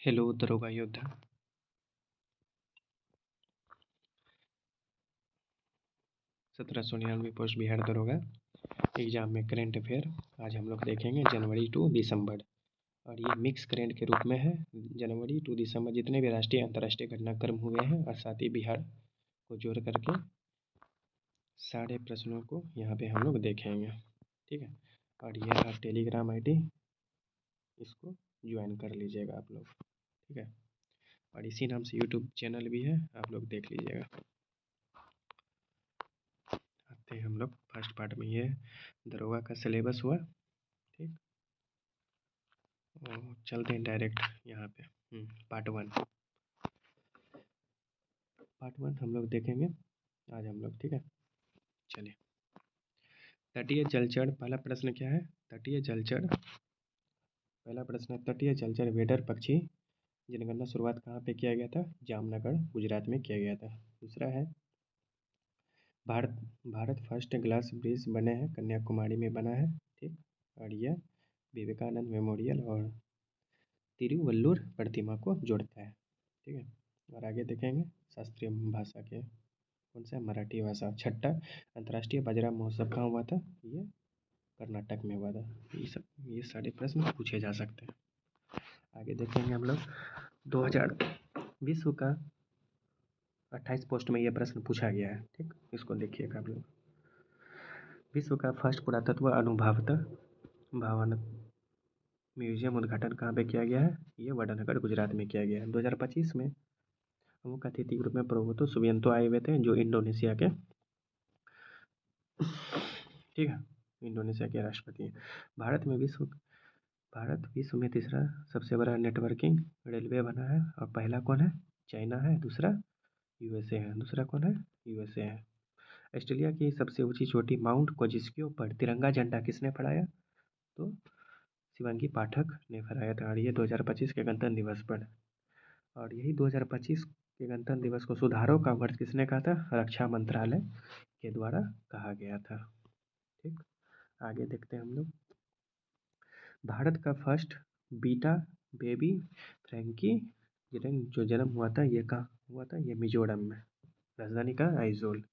Hello दरोगा योद्धा। 1799 post Bihar दरोगा एग्जाम में करंट अफेयर। आज हम लोग देखेंगे जनवरी टू दिसंबर, और ये मिक्स करंट के रूप में है। जनवरी टू दिसंबर जितने भी राष्ट्रीय अंतर्राष्ट्रीय घटनाक्रम हुए हैं और साथ ही बिहार को जोड़ करके सारे प्रश्नों को यहाँ पे हम लोग देखेंगे। ठीक है, और यह है टेलीग्राम आईडी, इसको ज्वाइन कर लीजिएगा आप लोग। ठीक है, और इसी नाम से यूट्यूब चैनल भी है, आप लोग देख लीजिएगा। आते हैं हम लोग फर्स्ट पार्ट में। ये दरोगा का सिलेबस हुआ। ठीक, और चलते हैं डायरेक्ट यहाँ पे। पार्ट वन हम लोग देखेंगे आज हम लोग। ठीक है, चलिए। तटीय जलचर, पहला प्रश्न क्या है? तटीय जलचर, पहला प्रश्न है तटीय जलचर वेडर पक्षी जनगणना शुरुआत कहाँ पे किया गया था? जामनगर गुजरात में किया गया था। दूसरा है Bharat Bharat first glass bridge बने हैं, कन्याकुमारी में बना है। ठीक, और यह विवेकानंद मेमोरियल और तिरुवल्लुर प्रतिमा को जोड़ता है। ठीक है, और आगे देखेंगे शास्त्रीय भाषा के कौन सा? मराठी भाषा। छठा अंतर्राष्ट्रीय बाजरा महोत्सव कहाँ हुआ था? ये कर्नाटक में हुआ था। ये सारे प्रश्न पूछे जा सकते हैं। आगे देखेंगे हम लोग 2000 विश्व का 28 पोस्ट में यह प्रश्न पूछा गया है। ठीक, इसको देखिएगा आप लोग। विश्व का फर्स्ट पुरातत्व अनुभवता भवन म्यूजियम उद्घाटन कहाँ पे किया गया है? ये वडनगर गुजरात में किया गया है। 2025 में प्रमुख अतिथि के रूप में प्रभुतो सुबियांतो आए हुए थे, जो इंडोनेशिया के, ठीक है, इंडोनेशिया के राष्ट्रपति हैं। भारत विश्व में तीसरा सबसे बड़ा नेटवर्किंग रेलवे बना है, और पहला कौन है? चाइना है। दूसरा यूएसए है। दूसरा कौन है? यूएसए है। ऑस्ट्रेलिया की सबसे ऊंची चोटी माउंट कोजिस्क्यू पर तिरंगा झंडा किसने फहराया? तो शिवांगी पाठक ने फहराया था, और ये 2025 के गणतंत्र दिवस पर। और यही 2025 के गणतंत्र दिवस को सुधारों का वर्ष किसने कहा था? रक्षा मंत्रालय के द्वारा कहा गया था। ठीक, आगे देखते हैं हम लोग। भारत का फर्स्ट बीटा बेबी फ्रैंकी जो जन्म हुआ था, ये कहाँ हुआ था? ये मिजोरम में, राजधानी का आइजोल।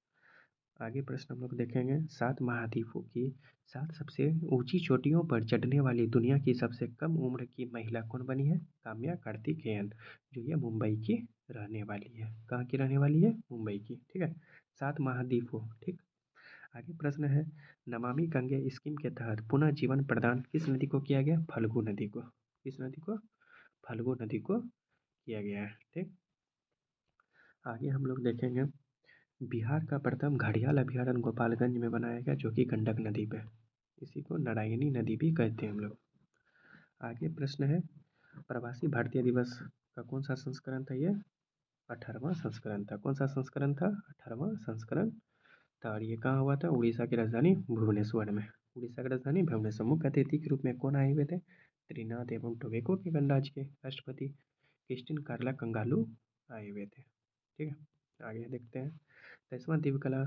आगे प्रश्न हम लोग देखेंगे। 7 महाद्वीपों की 7 सबसे ऊंची चोटियों पर चढ़ने वाली दुनिया की सबसे कम उम्र की महिला कौन बनी है? काम्या कार्तिकेयन, जो ये मुंबई की रहने वाली है। कहाँ की रहने वाली है? मुंबई की। ठीक है, 7 महाद्वीपों। ठीक, आगे प्रश्न है नमामि गंगे स्कीम के तहत पुनः जीवन प्रदान किस नदी को किया गया? फल्गु नदी को। किस नदी को? फल्गु नदी को किया गया है। ठीक, आगे हम लोग देखेंगे बिहार का प्रथम घड़ियाल अभयारण्य गोपालगंज में बनाया गया, जो कि गंडक नदी पे। इसी को नारायणी नदी भी कहते हैं हम लोग। आगे प्रश्न है प्रवासी भारतीय दिवस का कौन सा संस्करण था? ये 18वां संस्करण था। कौन सा संस्करण था? 18वां संस्करण था। और ये कहाँ हुआ था? उड़ीसा की राजधानी भुवनेश्वर में। उड़ीसा की राजधानी भुवनेश्वर। मुख्य अतिथि के रूप में कौन आए हुए थे? त्रिनाद एवं टोबैको के गणराज्य के राष्ट्रपति क्रिस्टिन कार्ला कंगालू आए हुए थे। ठीक है, आगे देखते हैं 23वां दिव्यकला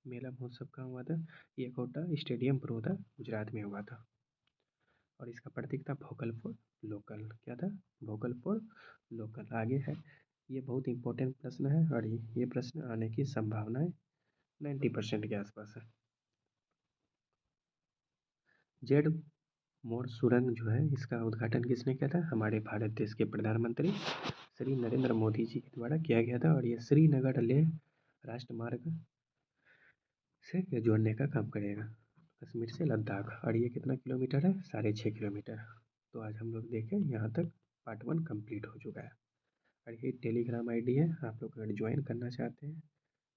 मेला महोत्सव कहाँ हुआ था? ये कोटा स्टेडियम पर हुआ था, गुजरात में हुआ था। और इसका प्रतीक था वोकल फॉर लोकल। क्या था? Vocal for local. आगे है, ये बहुत इंपॉर्टेंट प्रश्न है, और ये प्रश्न आने की संभावनाएं 90% के आसपास है। जेड मोर सुरंग जो है, इसका उद्घाटन किसने किया था? हमारे भारत देश के प्रधानमंत्री श्री नरेंद्र मोदी जी के द्वारा किया गया था, और ये श्रीनगर लेह राष्ट्रमार्ग से जोड़ने का काम करेगा, कश्मीर से लद्दाख। और ये कितना किलोमीटर है? 6.5 किलोमीटर। तो आज हम लोग देखें, यहाँ तक पार्ट 1 कंप्लीट हो चुका है। और ये टेलीग्राम आईडी है, आप लोग अगर ज्वाइन करना चाहते हैं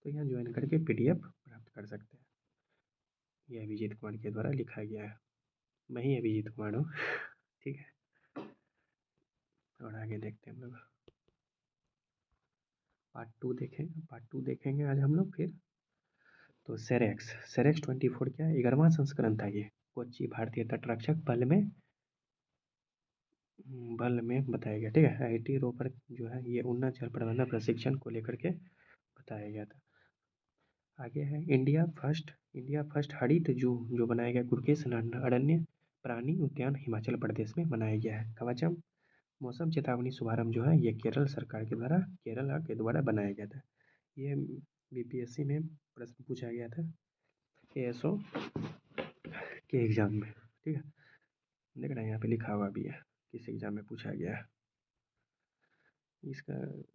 तो यहाँ ज्वाइन करके PDF प्राप्त कर सकते हैं। ये अभिजीत कुमार के द्वारा लिखा गया है, मैं ही अभिजीत कुमार हूँ। ठीक है, और आगे देखते हैं हम लोग पार्ट टू देखेंगे आज हम लोग फिर। तो सेरेक्स 24 क्या है? 11वां संस्करण था ये। कोच्चि भारतीय तटरक्षक बल में बताया गया। ठीक है, IT रोपर जो है, ये उन्नत जल प्रबंधन प्रशिक्षण को लेकर के बताया गया था। आगे है इंडिया फर्स्ट हरित जो बनाया गया गुरकेश अरण्य प्राणी उद्यान हिमाचल प्रदेश में बनाया गया है। कवचम मौसम चेतावनी शुभारंभ जो है ये केरल के द्वारा बनाया गया था। ये बीपीएससी में प्रश्न पूछा गया था एएसओ के एग्ज़ाम में, ठीक है। देख रहे हैं यहाँ पे लिखा हुआ भी है किस एग्ज़ाम में पूछा गया है। इसका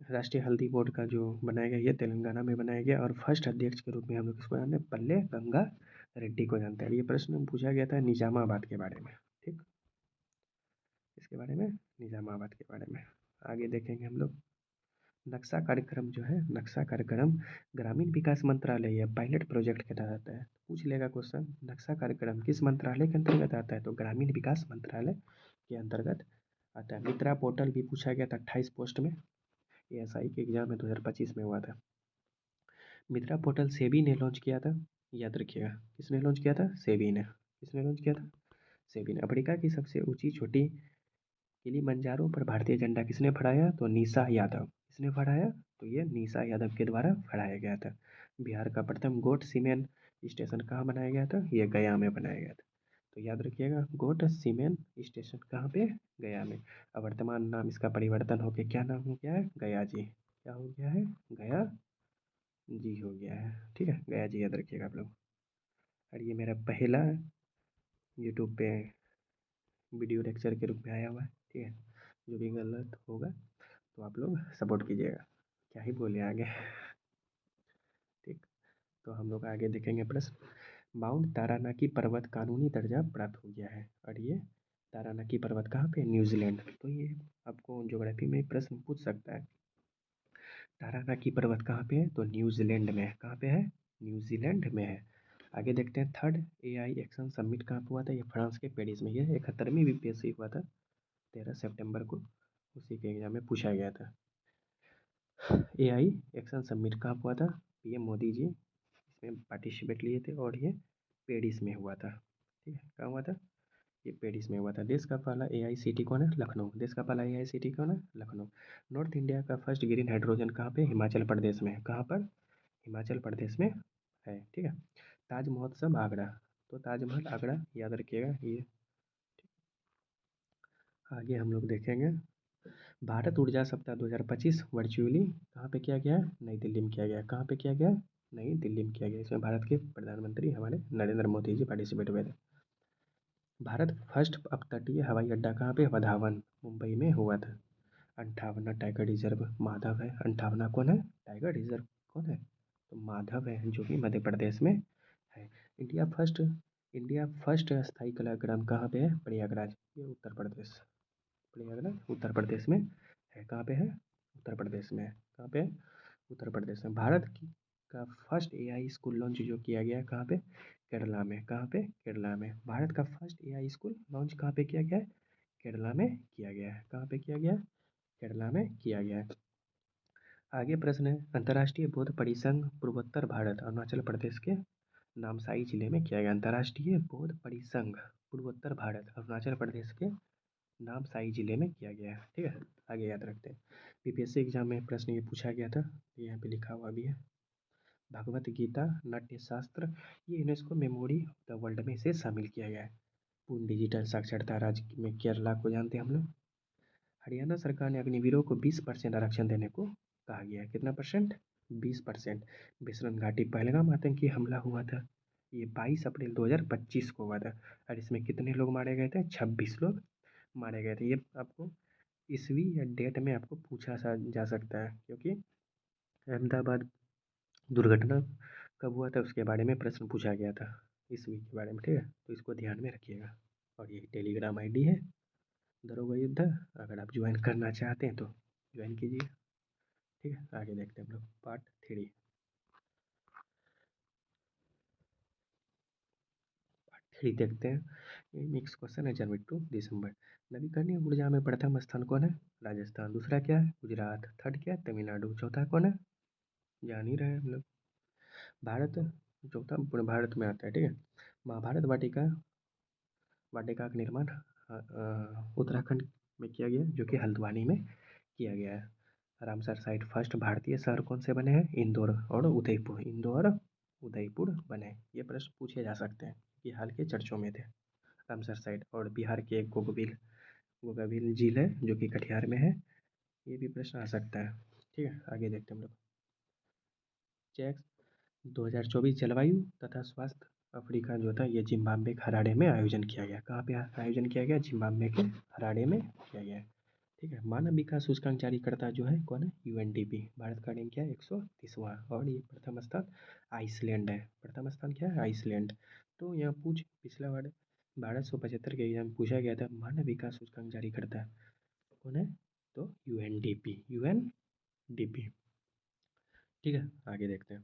राष्ट्रीय हल्दी बोर्ड का जो बनाया गया ये तेलंगाना में बनाया गया और फर्स्ट अध्यक्ष के रूप में हम लोग किसको जानते हैं, पल्ले गंगा रेड्डी को जानते हैं। ये प्रश्न पूछा गया था निजामाबाद के बारे में, ठीक, इसके बारे में, निजामाबाद के बारे में। आगे देखेंगे हम लोग नक्शा कार्यक्रम जो है, नक्शा कार्यक्रम ग्रामीण विकास मंत्रालय या पायलट प्रोजेक्ट के तहत आता है। पूछ लेगा क्वेश्चन, नक्शा कार्यक्रम किस मंत्रालय के अंतर्गत आता है, तो ग्रामीण विकास मंत्रालय के अंतर्गत आता है। मित्रा पोर्टल भी पूछा गया था 28 पोस्ट में, एएसआई के एग्जाम में 2025 में हुआ था। मित्रा पोर्टल सेबी ने लॉन्च किया था, याद रखिएगा किसने लॉन्च किया था, सेबी ने। किसने लॉन्च किया था, सेबी ने। अफ्रीका की सबसे ऊंची चोटी किलिमंजारो पर भारतीय झंडा किसने फहराया, तो निशा यादव। किसने फहराया, तो ये निशा यादव के द्वारा फहराया गया था। बिहार का प्रथम गोट सीमेंट स्टेशन कहाँ बनाया गया था, ये गया में बनाया गया था। तो याद रखिएगा गोट सीमेंट स्टेशन कहाँ पे, गया में। अब वर्तमान नाम इसका परिवर्तन होकर क्या नाम हो गया है, गया जी। क्या हो गया है, गया जी हो गया है, ठीक है, गया जी याद रखिएगा आप लोग। और ये मेरा पहला यूट्यूब पे वीडियो लेक्चर के रूप में आया हुआ है, ठीक है। जो भी गलत होगा तो आप लोग सपोर्ट कीजिएगा, क्या ही बोले आगे, ठीक। तो हम लोग आगे देखेंगे प्रश्न। माउंट तारानाकी पर्वत कानूनी दर्जा प्राप्त हो गया है और ये तारानाकी पर्वत कहाँ पे, न्यूजीलैंड। तो ये आपको ज्योग्राफी में प्रश्न पूछ सकता है, तारानाकी पर्वत कहाँ पे है, तो न्यूजीलैंड में है। कहाँ पे है, न्यूजीलैंड में है। आगे देखते हैं थर्ड एआई एक्शन समिट कहाँ पे हुआ था, ये फ्रांस के पेरिस में। ये 71वीं बीपीएससी हुआ था 13 सितंबर को, उसी के एग्जाम में पूछा गया था। एआई एक्शन समिट कहाँ हुआ था, पीएम मोदी जी इसमें पार्टिसिपेट लिए थे और ये पेरिस में हुआ था, ठीक है। कहाँ हुआ था, ये पेरिस में हुआ था। देश का पहला एआईसीटी कौन है, लखनऊ। देश का पहला एआईसीटी कौन है, लखनऊ। नॉर्थ इंडिया का फर्स्ट ग्रीन हाइड्रोजन कहाँ पे, हिमाचल प्रदेश में। कहाँ पर, हिमाचल प्रदेश में है, ठीक है। ताज महोत्सव आगरा, तो ताजमहल आगरा याद रखिएगा ये। आगे हम लोग देखेंगे भारत ऊर्जा सप्ताह 2025 वर्चुअली कहाँ पे किया गया है, नई दिल्ली में किया गया है। कहाँ पे किया गया है, नई दिल्ली में किया गया। इसमें भारत के प्रधानमंत्री हमारे नरेंद्र मोदी जी पार्टिसिपेट हुए थे। भारत फर्स्ट अपतटीय हवाई अड्डा कहाँ पे, वधावन मुंबई में हुआ था। 58वां टाइगर रिजर्व माधव है। 58वां कौन है, टाइगर रिजर्व कौन है, तो माधव है, जो कि मध्य प्रदेश में है। इंडिया फर्स्ट स्थायी कलाग्राम कहाँ पे है, प्रयागराज, ये उत्तर प्रदेश। प्रयागराज उत्तर प्रदेश में है। कहाँ पे है, उत्तर प्रदेश में है। कहाँ पे है, उत्तर प्रदेश में। का फर्स्ट एआई स्कूल लॉन्च जो किया गया है कहाँ पे, केरला में। कहाँ पे, केरला में। भारत का फर्स्ट एआई स्कूल लॉन्च कहाँ पे किया गया है, केरला में किया गया है। कहाँ पे किया गया है, केरला में किया गया है। आगे प्रश्न है अंतर्राष्ट्रीय बौद्ध परिसंघ पूर्वोत्तर भारत अरुणाचल प्रदेश के नामसाई जिले में किया गया। अंतर्राष्ट्रीय बौद्ध परिसंघ पूर्वोत्तर भारत अरुणाचल प्रदेश के नामसाई जिले में किया गया है, ठीक है। आगे याद रखते हैं बीपीएससी एग्जाम में प्रश्न ये पूछा गया था, यहाँ पे लिखा हुआ भी है। भगवत गीता नाट्यशास्त्र ये UNESCO memory of the world में इसे शामिल किया गया है। पूर्ण डिजिटल साक्षरता राज्य में केरला को जानते हैं हम लोग। हरियाणा सरकार ने अग्निवीरों को 20% आरक्षण देने को कहा गया है। कितना परसेंट, 20%। विश्वनाथ घाटी पहलगाम आतंकी हमला हुआ था, ये 22 अप्रैल 2025 को हुआ था और इसमें कितने लोग मारे गए थे, 26 लोग मारे गए थे। ये आपको ईस्वी या डेट में आपको पूछा जा सकता है, क्योंकि अहमदाबाद दुर्घटना कब हुआ था उसके बारे में प्रश्न पूछा गया था, ईस्वी के बारे में, ठीक है। तो इसको ध्यान में रखिएगा। और ये टेलीग्राम आईडी है दरोगा युद्ध, अगर आप ज्वाइन करना चाहते हैं तो ज्वाइन कीजिए, ठीक है। आगे देखते हैं हम लोग पार्ट 3 देखते हैं। ये मिक्स क्वेश्चन है, जनवरी टू दिसंबर। नवीकरणीय ऊर्जा में प्रथम स्थान कौन है, राजस्थान। दूसरा क्या है, गुजरात। थर्ड क्या है, तमिलनाडु। चौथा कौन है, जान ही रहे हैं हम लोग, भारत। चौथा पूरे भारत में आता है, ठीक है। महाभारत वाटिका वाटिका का निर्माण उत्तराखंड में किया गया, जो कि हल्द्वानी में किया गया है। रामसर साइट फर्स्ट भारतीय शहर कौन से बने हैं, इंदौर और उदयपुर। इंदौर उदयपुर बने, ये प्रश्न पूछे जा सकते हैं कि हाल के चर्चों में थे। रामसर साइट और बिहार के गोगबिल गोगाभिल झील है जो कि कटिहार में है। ये भी प्रश्न आ सकता है। ठीक है, आगे देखते हैं हम लोग। चेक 2024 जलवायु तथा स्वास्थ्य अफ्रीका जो था ये जिम्बाब्वे के हरारे में आयोजन किया गया। कहाँ पे आयोजन किया गया? जिम्बाब्वे के हरारे में किया गया है। ठीक है, मानव विकास सूचकांक जारीकर्ता जो है कौन है? यूएनडीपी। भारत का रैंक क्या है? 130वां। और ये प्रथम स्थान आइसलैंड है। प्रथम स्थान क्या है? आइसलैंड। तो यहाँ पिछला बार 1275 के एग्जाम पूछा गया था मानव विकास सूचकांक जारीकर्ता कौन है? तो यूएनडीपी। यूएनडीपी। ठीक है, आगे देखते हैं।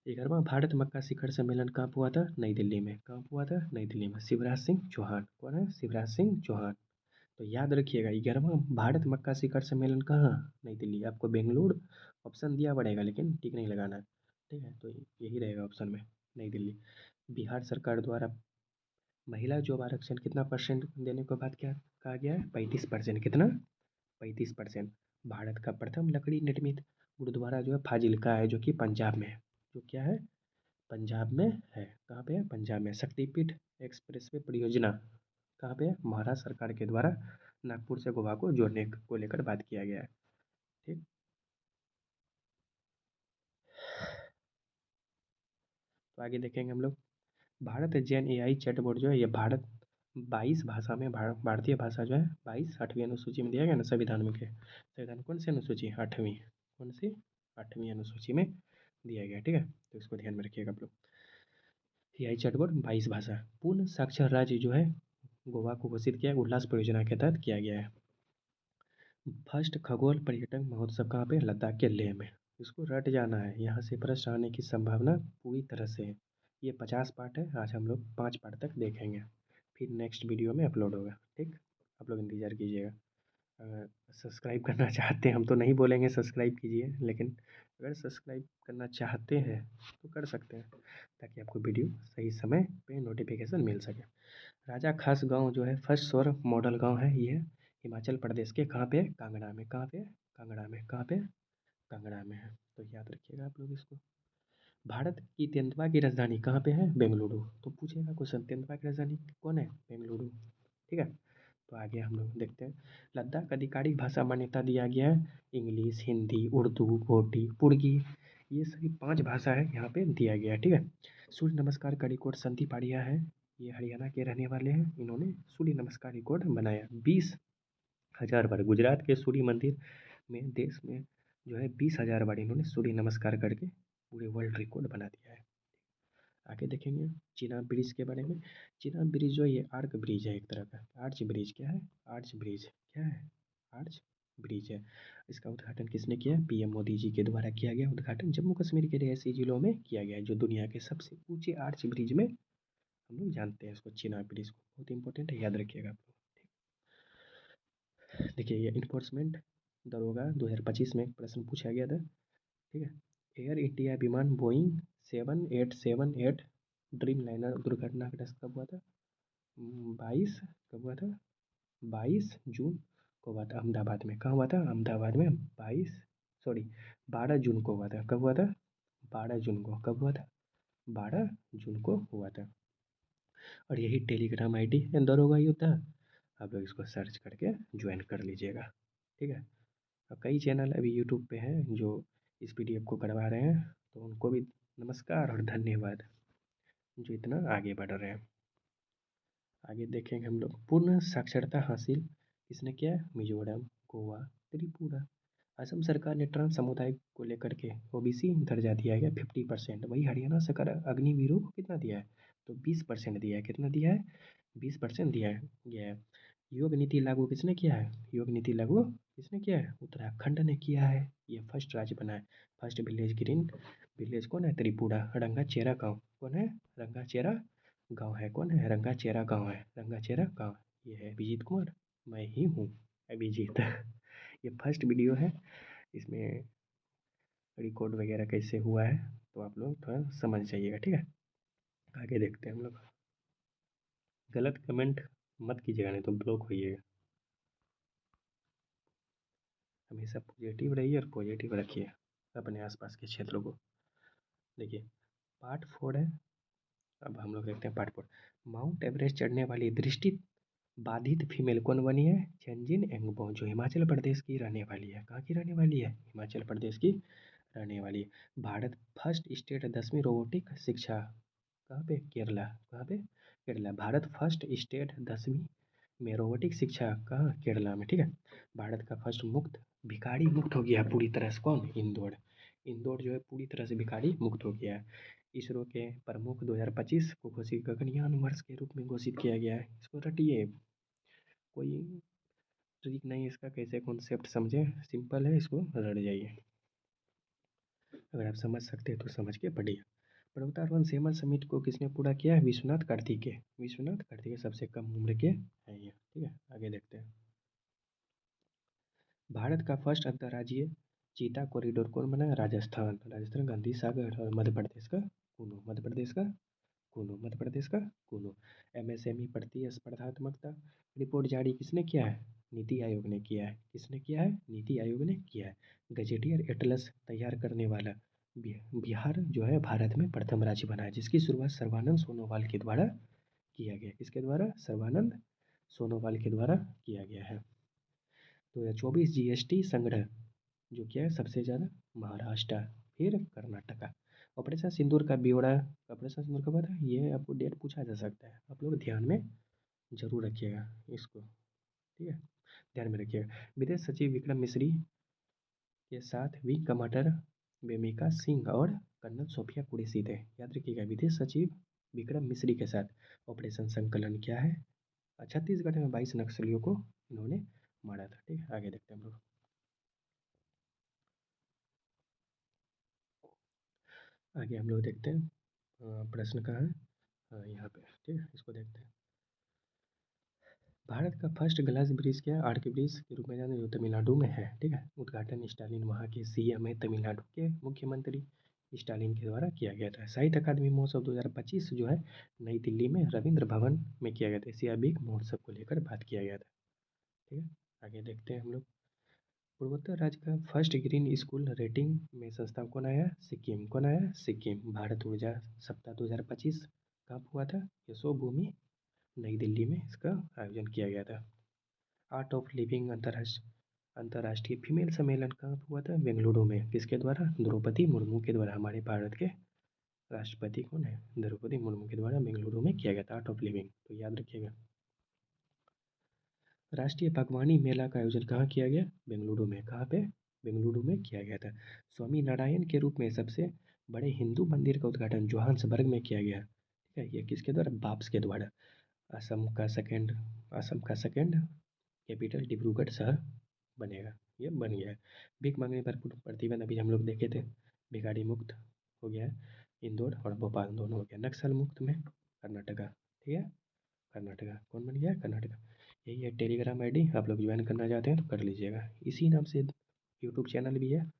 11वां भारत मक्का शिखर सम्मेलन कहाँ हुआ था? नई दिल्ली में। कहाँ हुआ था? नई दिल्ली में। शिवराज सिंह चौहान। कौन है? शिवराज सिंह चौहान। तो याद रखिएगा 11वां भारत मक्का शिखर सम्मेलन कहाँ? नई दिल्ली। आपको बेंगलुरु ऑप्शन दिया पड़ेगा लेकिन टिक नहीं लगाना है। ठीक है, तो यही रहेगा ऑप्शन में, नई दिल्ली। बिहार सरकार द्वारा महिला जॉब आरक्षण कितना परसेंट देने को बात क्या कहा गया है? 35%। कितना? 35%। भारत का प्रथम लकड़ी निर्मित गुरुद्वारा जो है फाजिल्का है जो कि पंजाब में है। जो क्या है? पंजाब में है। कहाँ पे है? पंजाब में। शक्तिपीठ एक्सप्रेसवे परियोजना कहाँ पे है? महाराष्ट्र सरकार के द्वारा नागपुर से गोवा को जोड़ने को लेकर बात किया गया है। ठीक, तो आगे देखेंगे हम लोग। भारत जैन एआई चैटबॉट जो है ये भारत 22 भाषा में भारतीय भाषा जो है 8वीं अनुसूची में दिया गया ना संविधान में के। संविधान कौन सी अनुसूची? 8वीं। कौन सी? 8वीं अनुसूची में दिया गया। ठीक है, तो इसको ध्यान में रखिएगा आप लोग। एआई चैटबॉट 22 भाषा। पूर्ण साक्षर राज्य जो है गोवा को घोषित किया है, उल्लास परियोजना के तहत किया गया है। फर्स्ट खगोल पर्यटन महोत्सव कहाँ पे? लद्दाख के लेह में। इसको रट जाना है, यहाँ से प्रश्न आने की संभावना पूरी तरह से है। ये 50 पार्ट है, आज हम लोग 5 पार्ट तक देखेंगे, फिर नेक्स्ट वीडियो में अपलोड होगा। ठीक, आप लोग इंतज़ार कीजिएगा। अगर सब्सक्राइब करना चाहते हैं, हम तो नहीं बोलेंगे सब्सक्राइब कीजिए, लेकिन अगर सब्सक्राइब करना चाहते हैं तो कर सकते हैं, ताकि आपको वीडियो सही समय पे नोटिफिकेशन मिल सके। राजा खास गांव जो है फर्स्ट सौर मॉडल गांव है, ये हिमाचल प्रदेश के कहाँ पे है? कांगड़ा में। कहाँ पे? कांगड़ा में। कहाँ पे? कांगड़ा में है। तो याद रखिएगा आप लोग इसको। भारत की तेंदुआ की राजधानी कहाँ पे है? बेंगलुरु। तो पूछेगा क्वेश्चन, तेंदुआ की राजधानी कौन है? बेंगलुरु। ठीक है, तो आगे हम लोग देखते हैं। लद्दाख आधिकारिक भाषा मान्यता दिया गया है इंग्लिश, हिंदी, उर्दू, भोटी, पुर्गी, ये सभी 5 भाषा है यहाँ पे दिया गया है। ठीक है, सूर्य नमस्कार का रिकॉर्ड संदीप आर्या है, ये हरियाणा के रहने वाले हैं। इन्होंने सूर्य नमस्कार रिकॉर्ड बनाया 20,000 बार। गुजरात के सूर्य मंदिर में देश में जो है 20,000 बार इन्होंने सूर्य नमस्कार करके पूरे वर्ल्ड रिकॉर्ड बना दिया है। आगे देखेंगे चिनाब ब्रिज के बारे में। चिनाब ब्रिज जो है ये आर्क ब्रिज है, एक तरह का आर्च ब्रिज। क्या है? Arch bridge. क्या है? आर्च ब्रिज है। इसका उद्घाटन किसने किया? पीएम मोदी जी के द्वारा किया गया। उद्घाटन जम्मू कश्मीर के रियासी जिलों में किया गया है, जो दुनिया के सबसे ऊंचे आर्च ब्रिज में हम लोग जानते हैं इसको, चिनाब ब्रिज को। बहुत इंपॉर्टेंट है, याद रखिएगा आप लोग। देखिए ये इन्फोर्समेंट दरोगा 2025 में एक प्रश्न पूछा गया था। ठीक है, एयर इंडिया विमान बोइंग 7878 ड्रीम लाइनर दुर्घटनाग्रस्त कब हुआ था? 22 कब हुआ था? 22 जून को हुआ था अहमदाबाद में। कहाँ हुआ था? अहमदाबाद में। 12 जून को हुआ था। कब हुआ था? 12 जून को। कब हुआ था? 12 जून को हुआ था। और यही टेलीग्राम आईडी है दरोगा योद्धा, आप लोग इसको सर्च करके ज्वाइन कर लीजिएगा। ठीक है, और कई चैनल अभी यूट्यूब पे हैं जो इस पीडीएफ को करवा रहे हैं, तो उनको भी नमस्कार और धन्यवाद जो इतना आगे बढ़ रहे हैं। आगे देखेंगे हम लोग। पूर्ण साक्षरता हासिल किसने किया है? मिजोरम, गोवा, त्रिपुरा। असम सरकार ने ट्रांस समुदाय को लेकर के ओबीसी दर्जा दिया गया 50%। वही हरियाणा सरकार अग्निवीरों को कितना दिया है? तो 20% दिया है। कितना दिया है? 20% दिया है गया है। योग नीति लागू किसने किया है? योग नीति लागू किसने किया है? उत्तराखंड ने किया है। ये फर्स्ट राज्य बना है। फर्स्ट विलेज ग्रीन विलेज कौन है? त्रिपुरा। रंगाचेरा गाँव कौन है? रंगाचेरा गाँव है। कौन है? रंगाचेरा गाँव है। रंगाचेरा गाँव। ये है अभिजीत कुमार, मैं ही हूँ अभिजीत। ये फर्स्ट वीडियो है, इसमें रिकॉर्ड वगैरह कैसे हुआ है तो आप लोग थोड़ा समझ जाइएगा। ठीक है, आगे देखते हैं हम लोग। गलत कमेंट मत कीजिएगा, नहीं तो ब्लॉक होइएगा। हमेशा पॉजिटिव रहिए और पॉजिटिव रखिए अपने आसपास के क्षेत्रों को। देखिए पार्ट 4 है। अब हम लोग देखते हैं पार्ट 4। माउंट एवरेस्ट चढ़ने वाली दृष्टि बाधित फीमेल कौन बनी है? चेंजिन एंगबो, जो हिमाचल प्रदेश की रहने वाली है। कहाँ की रहने वाली है? हिमाचल प्रदेश की रहने वाली है। भारत फर्स्ट स्टेट 10वीं रोबोटिक शिक्षा कहाँ पे? केरला। कहाँ पे? केरला। भारत फर्स्ट स्टेट 10वीं में रोबोटिक शिक्षा कहाँ? केरला में। ठीक है। भारत का फर्स्ट मुक्त भिखारी मुक्त हो गया पूरी तरह से। कौन? इंदौर। इंदौर जो है पूरी तरह से भिखारी मुक्त हो गया है। इसरो के प्रमुख 2025 को घोषित गगनयान वर्ष के रूप में घोषित किया गया है। इसको रटिए, कोई ट्रिक नहीं इसका, कैसे कॉन्सेप्ट समझे, सिंपल है, इसको रट जाइए। अगर आप समझ सकते हैं तो समझ के पढ़िए। पर्वतारोहण सेमर समिट को किसने पूरा किया है? विश्वनाथ कार्तिकेय। विश्वनाथ कार्तिकेय सबसे कम उम्र के हैं ये। ठीक है, आगे देखते हैं। भारत का फर्स्ट अंतर्राज्यीय चीता कॉरिडोर कौन बनाया? राजस्थान। राजस्थान गांधी सागर। और मध्य प्रदेश का कुल्लू। मध्य प्रदेश का कुल्लू। मध्य प्रदेश का कुल्लू। एमएसएमई प्रतिस्पर्धात्मकता रिपोर्ट जारी किसने किया है? नीति आयोग ने किया है। किसने किया है? नीति आयोग ने किया है। गजेटियर एटलस तैयार करने वाला बिहार जो है भारत में प्रथम राज्य बना है, जिसकी शुरुआत सर्बानंद सोनोवाल के द्वारा किया गया। किसके द्वारा? सर्बानंद सोनोवाल के द्वारा किया गया है। 2024 जीएसटी संग्रह जो क्या है सबसे ज़्यादा? महाराष्ट्र, फिर कर्नाटका। ऑपरेशन सिंदूर का ब्यौरा, ऑपरेशन सिंदूर का पता है? ये आपको डेट पूछा जा सकता है, आप लोग ध्यान में जरूर रखिएगा इसको। ठीक है, ध्यान में रखिएगा। विदेश सचिव विक्रम मिश्री के साथ विंग कमांडर बेमिका सिंह और कर्नल सोफिया कुरैशी थे। याद रखिएगा, विदेश सचिव विक्रम मिश्री के साथ। ऑपरेशन संकलन क्या है? छत्तीसगढ़ में 22 नक्सलियों को इन्होंने मारा था। ठीक है, आगे देखते हैं हम लोग। आगे हम लोग देखते हैं प्रश्न कहाँ है? यहाँ पे। ठीक है, इसको देखते हैं। भारत का फर्स्ट ग्लास ब्रिज क्या है? आर्क ब्रिज के रूप में जाना, जो तमिलनाडु में है। ठीक है, उद्घाटन स्टालिन वहाँ के सीएम है, तमिलनाडु के मुख्यमंत्री स्टालिन के द्वारा किया गया था। साहित्य अकादमी महोत्सव 2025 जो है नई दिल्ली में रविंद्र भवन में किया गया था। एशियाबिक महोत्सव को लेकर बात किया गया था। ठीक है, आगे देखते हैं हम लोग। पूर्वोत्तर राज्य का फर्स्ट ग्रीन स्कूल रेटिंग में संस्थान कौन आया? सिक्किम। कौन आया? सिक्किम। भारत ऊर्जा सप्ताह 2025 कब हुआ था? यशोभूमि नई दिल्ली में इसका आयोजन किया गया था। आर्ट ऑफ लिविंग अंतर्राष्ट्रीय फीमेल सम्मेलन कहाँ हुआ था? बेंगलुरु में। किसके द्वारा? द्रौपदी मुर्मू के द्वारा। हमारे भारत के राष्ट्रपति कौन है? द्रौपदी मुर्मू के द्वारा बेंगलुरु में किया गया था आर्ट ऑफ लिविंग, तो याद रखिएगा। राष्ट्रीय बागवानी मेला का आयोजन कहाँ किया गया? बेंगलुरु में। कहाँ पे? बेंगलुरु में किया गया था। स्वामी नारायण के रूप में सबसे बड़े हिंदू मंदिर का उद्घाटन जोहान्सबर्ग में किया गया। ठीक है, ये किसके द्वारा? बाप्स के द्वारा। असम का सेकेंड कैपिटल डिब्रूगढ़ शहर बनेगा, ये बन गया है। भीख मांगने पर प्रतिबंध अभी हम लोग देखे थे, भिखारी मुक्त हो गया है। इंदौर और भोपाल दोनों हो गया। नक्सल मुक्त में कर्नाटका। ठीक है, कर्नाटका कौन बन गया? कर्नाटका। यही है टेलीग्राम आईडी, आप लोग ज्वाइन करना चाहते हैं तो कर लीजिएगा। इसी नाम से यूट्यूब चैनल भी है,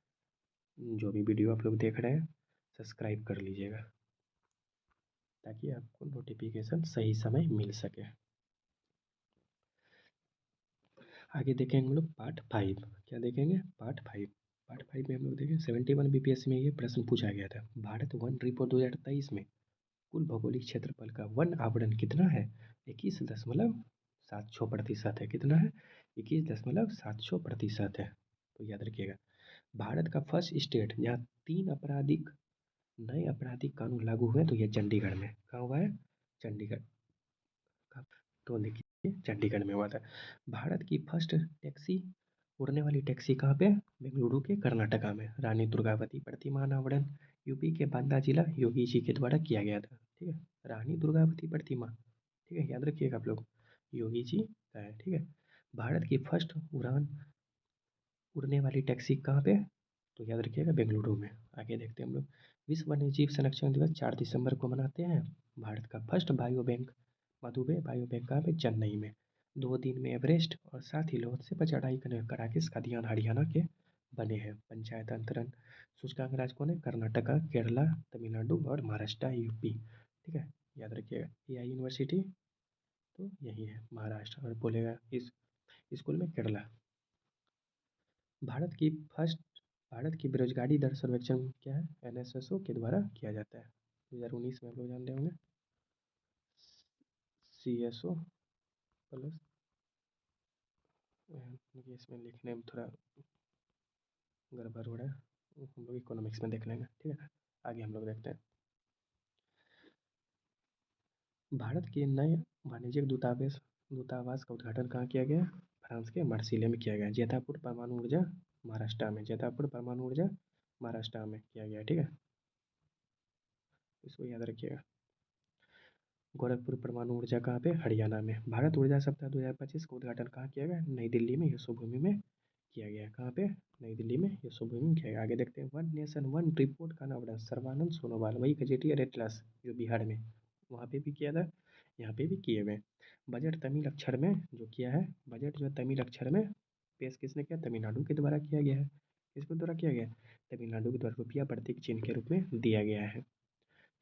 जो भी वीडियो आप लोग देख रहे हैं सब्सक्राइब कर लीजिएगा, ताकि आपको नोटिफिकेशन सही समय मिल सके। आगे देखेंगे हम लोग पार्ट 5। क्या देखेंगे? पार्ट 5। पार्ट 5 में हम लोग देखें 71 बीपीएससी में ये प्रश्न पूछा गया था। भारत वन रिपोर्ट 2023 में कुल भौगोलिक क्षेत्रफल का वन आवरण कितना है? 21.76% है। कितना है? 21.76% है। तो याद रखिएगा। भारत का फर्स्ट स्टेट जहाँ 3 आपराधिक नए आपराधिक कानून लागू हुए, तो ये चंडीगढ़ में। कहाँ हुआ है? चंडीगढ़ का। तो देखिए चंडीगढ़ में हुआ था। भारत की फर्स्ट टैक्सी उड़ने वाली टैक्सी कहाँ पे? बेंगलुरु के कर्नाटका में। रानी दुर्गावती प्रतिमा अनावरण यूपी के बांदा जिला योगी जी के द्वारा किया गया था। ठीक है, रानी दुर्गावती प्रतिमा। ठीक है, याद रखिएगा आप लोग, योगी जी का है। ठीक है, भारत की फर्स्ट उड़ान उड़ने वाली टैक्सी कहाँ पे? तो याद रखिएगा बेंगलुरु में। आगे देखते हैं हम लोग। विश्व वन्यजीव संरक्षण दिवस 4 दिसंबर को मनाते हैं। भारत का फर्स्ट बायो बैंक मधुबे बायो बैंक कहाँ पे? चेन्नई में। 2 दिन में एवरेस्ट और साथ ही लोहत से पर चढ़ाई करने करा के कादियान हरियाणा के बने हैं। पंचायत अंतरण सूचकांक राज कौन है? कर्नाटका, केरला, तमिलनाडु और महाराष्ट्र यूपी। ठीक है, याद रखिएगा। AI यूनिवर्सिटी तो यही है महाराष्ट्र, और बोलेगा इस स्कूल में केरला। भारत की फर्स्ट भारत की बेरोजगारी दर सर्वेक्षण क्या है? NSSO के द्वारा किया जाता है। 2019 में आप लोग जानते होंगे। CSO प्लस देखिए इसमें लिखने में थोड़ा गड़बड़ हो रहा है, हम लोग इकोनॉमिक्स में देख लेंगे, ठीक है। आगे हम लोग देखते हैं। भारत के नए वाणिज्यिक दूतावास का उद्घाटन कहाँ किया गया? फ्रांस के मार्सिले में किया गया। जैतापुर परमाणु ऊर्जा महाराष्ट्र में, जैतापुर परमाणु ऊर्जा महाराष्ट्र में किया गया, ठीक है। इसको याद रखिएगा। गोरखपुर परमाणु ऊर्जा कहाँ पे? हरियाणा में। भारत ऊर्जा सप्ताह 2025 का उद्घाटन कहाँ किया गया? नई दिल्ली में यशोभूमि में किया गया। कहाँ पे? नई दिल्ली में यशोभूमि में किया गया। आगे देखते हैं। वन नेशन वन रिपोर्ट का अनावरण सर्बानंद सोनोवाल, वही गजेटियर एटलस जो बिहार में, वहाँ पे भी किया था, यहाँ पे भी किए हुए। बजट तमिल अक्षर में जो किया है, बजट जो तमिल अक्षर में पेश किसने किया? तमिलनाडु के द्वारा किया गया है। किसके द्वारा किया गया? तमिलनाडु के द्वारा रुपया प्रतीक चिन्ह के रूप में दिया गया है।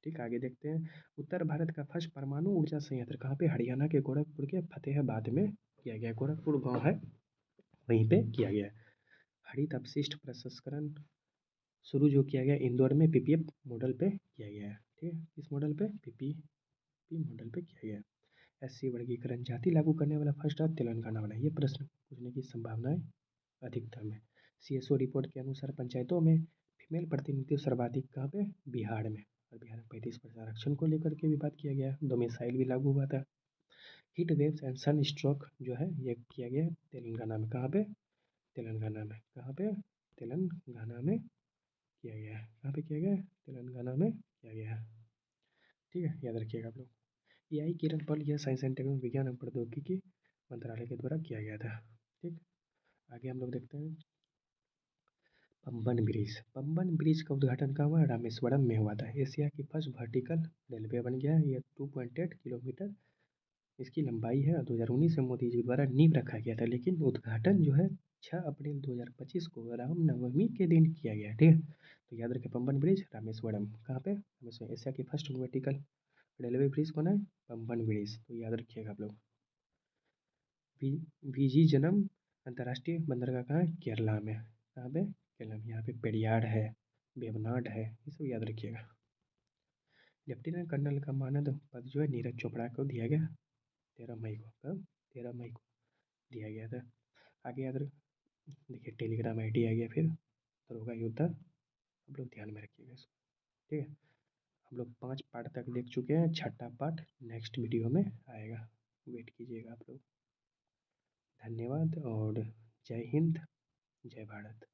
ठीक, आगे देखते हैं। उत्तर भारत का फर्स्ट परमाणु ऊर्जा संयंत्र कहाँ पे? हरियाणा के गोरखपुर के फतेहाबाद में किया गया। गोरखपुर गांव है, वहीं पे किया गया। हरित अपशिष्ट प्रसंस्करण शुरू जो किया गया इंदौर में पीपीएफ मॉडल पे किया गया है, ठीक है। किस मॉडल पे? पीपीपी मॉडल पे किया गया। एससी वर्गीकरण जाति लागू करने वाला फर्स्ट राज्य तेलंगाना वाला, ये प्रश्न पूछने की संभावनाएं अधिकतम है। सीएसओ रिपोर्ट के अनुसार पंचायतों में फीमेल प्रतिनिधित्व सर्वाधिक कहाँ पे? बिहार में। और बिहार में 35% आरक्षण को लेकर के भी बात किया गया। डोमिसाइल भी लागू हुआ था। Heat waves and sun stroke जो है ये किया गया तेलंगाना में। कहाँ पे? तेलंगाना में। कहाँ पे? तेलंगाना में किया गया है। कहाँ पे किया गया है? तेलंगाना में किया गया है, ठीक है, याद रखिएगा आप लोग। एआई किरण पल यह साइंस एंड टेक्नोलॉजी विज्ञान एवं प्रौद्योगिकी मंत्रालय के द्वारा किया गया था, ठीक। आगे हम लोग देखते हैं। पंबन ब्रिज का उद्घाटन कहाँ हुआ? रामेश्वरम में हुआ था। एशिया की फर्स्ट वर्टिकल रेलवे बन गया है। ये 2.8 किलोमीटर इसकी लंबाई है। 2019 में मोदी जी द्वारा नींव रखा गया था, लेकिन उद्घाटन जो है 6 अप्रैल 2025 को रामनवमी के दिन किया गया, ठीक है। तो याद रखें, पंबन ब्रिज रामेश्वरम। कहाँ पे? रामेश्वरम। एशिया की फर्स्ट वर्टिकल रेलवे ब्रिज कौन है? पंबन ब्रिज, तो याद रखिएगा आप लोग। वीजी जन्म अंतर्राष्ट्रीय बंदरगाह कहाँ है? केरला में। कहाँ पे? केरला में। यहाँ पे पेरियार है, वेवनाड है, ये सब याद रखिएगा। लेफ्टिनेंट कर्नल का मानद पद जो है नीरज चोपड़ा को दिया गया 13 मई को। कब? 13 मई को दिया गया था। आगे याद रख, देखिए टेलीग्राम आईडी आ गया फिर दरोगा योद्धा, आप लोग ध्यान में रखिएगा इसको, ठीक है। हम लोग 5 पार्ट तक देख चुके हैं, छठा पार्ट नेक्स्ट वीडियो में आएगा, वेट कीजिएगा आप लोग। धन्यवाद और जय हिंद, जय भारत।